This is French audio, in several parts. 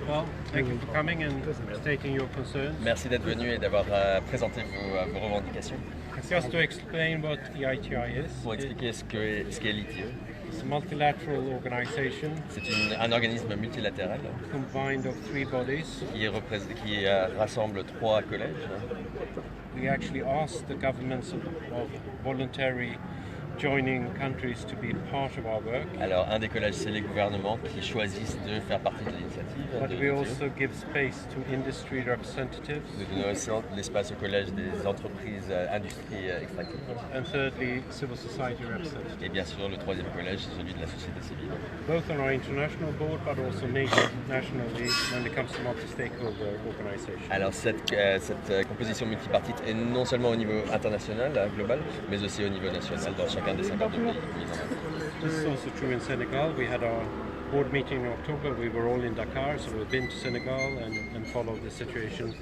Well, thank you for coming and stating your concerns. Merci d'être venu et d'avoir présenté vos revendications. Just to explain what EITI is, Pour expliquer ce qu'est l'ITIE, it's a multilateral organization c'est un organisme multilatéral combined of 3 bodies. qui rassemble 3 collèges. We actually asked the governments of voluntary joining countries to be part of our work. Alors, un des collèges, c'est les gouvernements qui choisissent de faire partie de l'initiative. But we also give space to industry representatives. Nous donnons aussi l'espace au collège des entreprises, industries extractives. And thirdly, civil society representatives. Et bien sûr, le troisième collège, c'est celui de la société civile. Both on our international board, but also nationally when it comes to multi-stakeholder organizations. Alors, cette composition multipartite est non seulement au niveau international, global, mais aussi au niveau national, dans chacun des 52 pays mis en œuvre. This is also true in Senegal. We had our board meeting in October. We were all in Dakar, so we've been to Senegal and followed the situation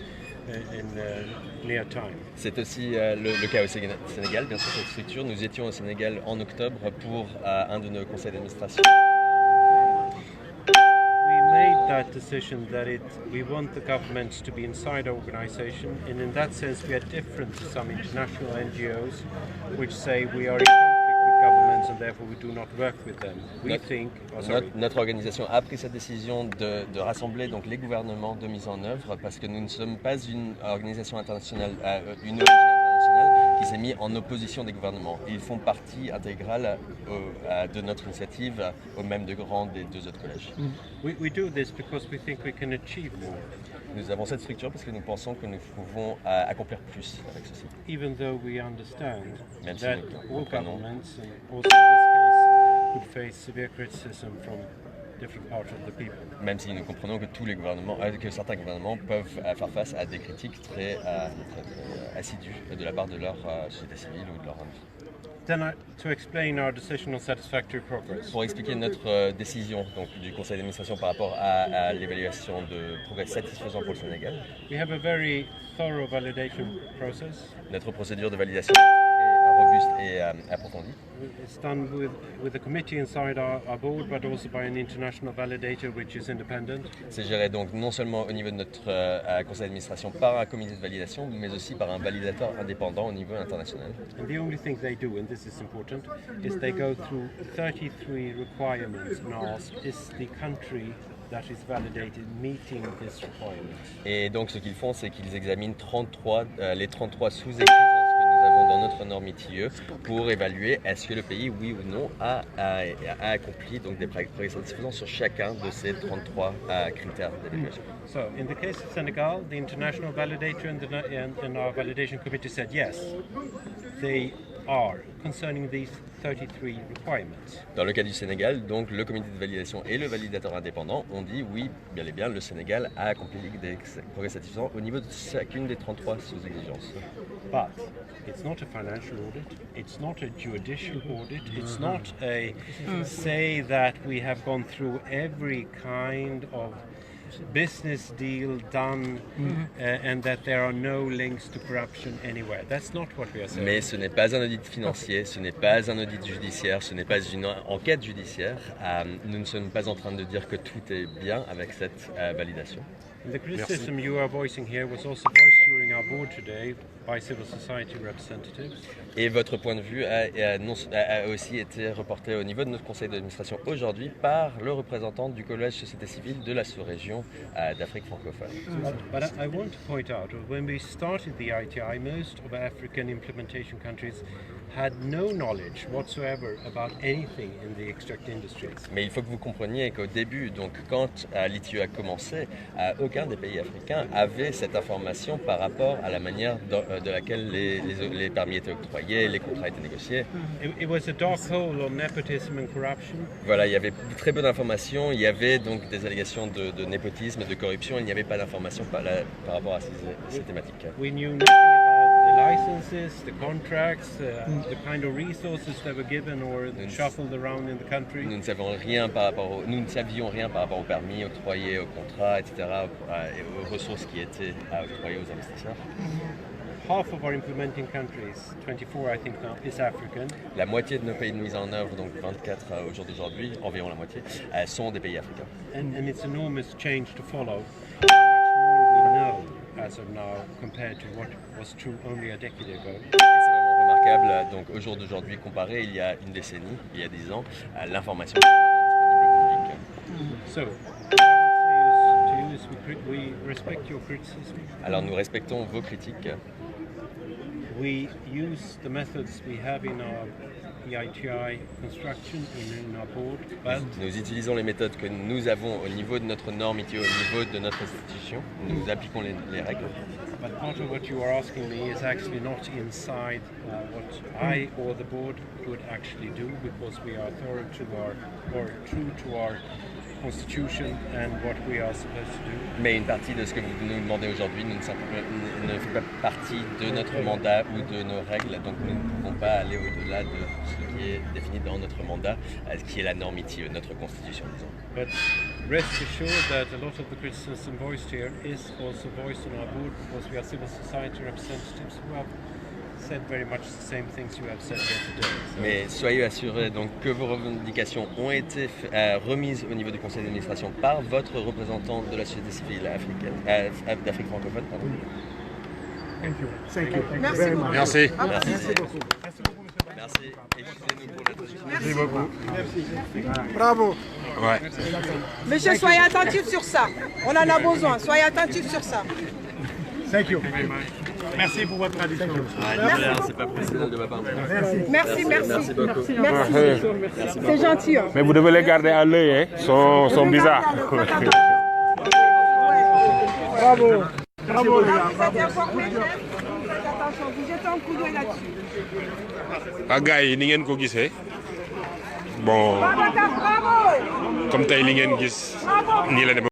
in near time. C'est aussi le cas au Sénégal, bien sûr, cette structure. Nous étions au Sénégal en octobre pour un de nos conseils d'administration. We made that decision that we want the governments to be inside our organization, and in that sense we are different to some international NGOs which say we are in conflict with governments and therefore we do not work with them. Notre organisation a pris cette décision de rassembler donc les gouvernements de mise en œuvre parce que nous ne sommes pas une organisation internationale, une ONG internationale qui s'est mise en opposition des gouvernements. Ils font partie intégrale de notre initiative, au même degré des 2 autres collèges. We do this because we think we can achieve more. Nous avons cette structure parce que nous pensons que nous pouvons accomplir plus avec ceci. Even though we understand Même si that nous all comprenons. governments, and also in this case, could face severe criticism from different parts of the people. Même si nous comprenons que que certains gouvernements peuvent faire face à des critiques très assidues de la part de leur société civile ou de leur industrie. Then to explain our decision on satisfactory progress. Pour expliquer notre décision donc, du conseil d'administration par rapport à l'évaluation de progrès satisfaisant pour le Sénégal, We have a very thorough validation process. notre procédure de validation est très robuste et approfondie. It's done with a committee inside our board, but also by an international validator which is independent. C'est géré donc non seulement au niveau de notre conseil d'administration par un comité de validation, mais aussi par un validateur indépendant au niveau international. And the only thing they do, and this is important, is they go through 33 requirements and ask, is the country that is validated meeting this requirement? Et donc ce qu'ils font, c'est qu'ils examinent les 33 sous-exigences que nous avons dans notre norme ITIE pour évaluer est-ce que le pays, oui ou non, a accompli donc, des progrès satisfaisants sur chacun de ces 33 critères d'évaluation. So, in the case of Senegal, the international validator and our validation committee said yes, they are concerning these 33 requirements. Dans le cas du Sénégal, donc le comité de validation et le validateur indépendant ont dit oui, bien et bien, le Sénégal a accompli des progrès satisfaisants au niveau de chacune des 33 sous-exigences. But it's not a financial audit, it's not a judicial audit, it's not a say that we have gone through every kind of business deal done and that there are no links to corruption anywhere. That's not what we are saying. Mais ce n'est pas un audit financier, ce n'est pas un audit judiciaire, ce n'est pas une enquête judiciaire. Nous ne sommes pas en train de dire que tout est bien avec cette validation. The criticism you are voicing here was also voiced during our board today by civil society representatives. Et votre point de vue a aussi été reporté au niveau de notre conseil d'administration aujourd'hui par le représentant du collège société civile de la sous-région d'Afrique francophone. But I want to point out, when we started the ITI, most of African implementation countries had no knowledge whatsoever about anything in the extract industries. Mais il faut que vous compreniez qu'au début, donc quand l'ITIE a commencé, aucun des pays africains avait cette information par rapport à la manière de laquelle les permis étaient octroyés, les contrats étaient négociés. It was a dark hole on nepotism and corruption. Voilà, il y avait très peu d'informations, il y avait donc des allégations de népotisme et de corruption, il n'y avait pas d'informations par rapport à ces thématiques. We knew nothing about the licenses, the contracts, the kind of resources that were given or shuffled around in the country. Nous ne savions rien par rapport aux permis octroyés, aux contrats, etc., et aux ressources qui étaient octroyées aux investisseurs. half of our implementing countries, 24 I think now, is African. La moitié de nos pays de mise en œuvre, donc 24 au jour d'aujourd'hui, environ la moitié, sont des pays africains. And it's enormous change to follow. How much more we know as of now compared to what was true only a decade ago. Et c'est vraiment remarquable, donc au jour d'aujourd'hui, comparé il y a une décennie, il y a 10 ans, l'information est vraiment disponible au public. So, what I would say to you is we respect your criticism. Alors nous respectons vos critiques. We use the methods we have in our EITI construction in our board, but Nous utilisons les méthodes que nous avons au niveau de notre norme ITO, au niveau de notre institution. Nous appliquons les règles. but part of what you are asking me is actually not inside what I or the board could actually do, because we are true to our constitution and what we are supposed to do. Mais une partie de ce que vous nous demandez aujourd'hui ne fait pas partie de notre mandat ou de nos règles, donc nous ne pouvons pas aller au-delà de ce qui est défini dans notre mandat, qui est la norme ITO, notre constitution, disons. But rest assured that a lot of the criticism voiced here is also voiced on our board, because we are civil society representatives who have said very much the same things you have said here today. So Mais soyez assurés donc que vos revendications ont été remises au niveau du conseil d'administration par votre représentant de la société civile africaine, d'Afrique francophone. Pardon. Thank you. Thank you. Merci Very beaucoup. much. Merci. Merci. beaucoup. Merci. Excusez-nous pour la traduction. Merci beaucoup. Bravo. Ouais. Monsieur, soyez attentifs sur ça. On en a besoin. Soyez attentifs sur ça. Thank you. Merci pour votre traduction. C'est pas professionnel de ma part. Merci, merci. Merci beaucoup. Merci. C'est gentil. Hein. Mais vous devez les garder à l'œil, hein. Ils sont bizarres. Bravo. Bravo les gars. Vous êtes informés, faites attention. Vous jetez un coup d'œil là-dessus. Ah gars yi ni ngeen ko gisee bon Babacar, bravo. comme tey li ngeen gis nii la demee.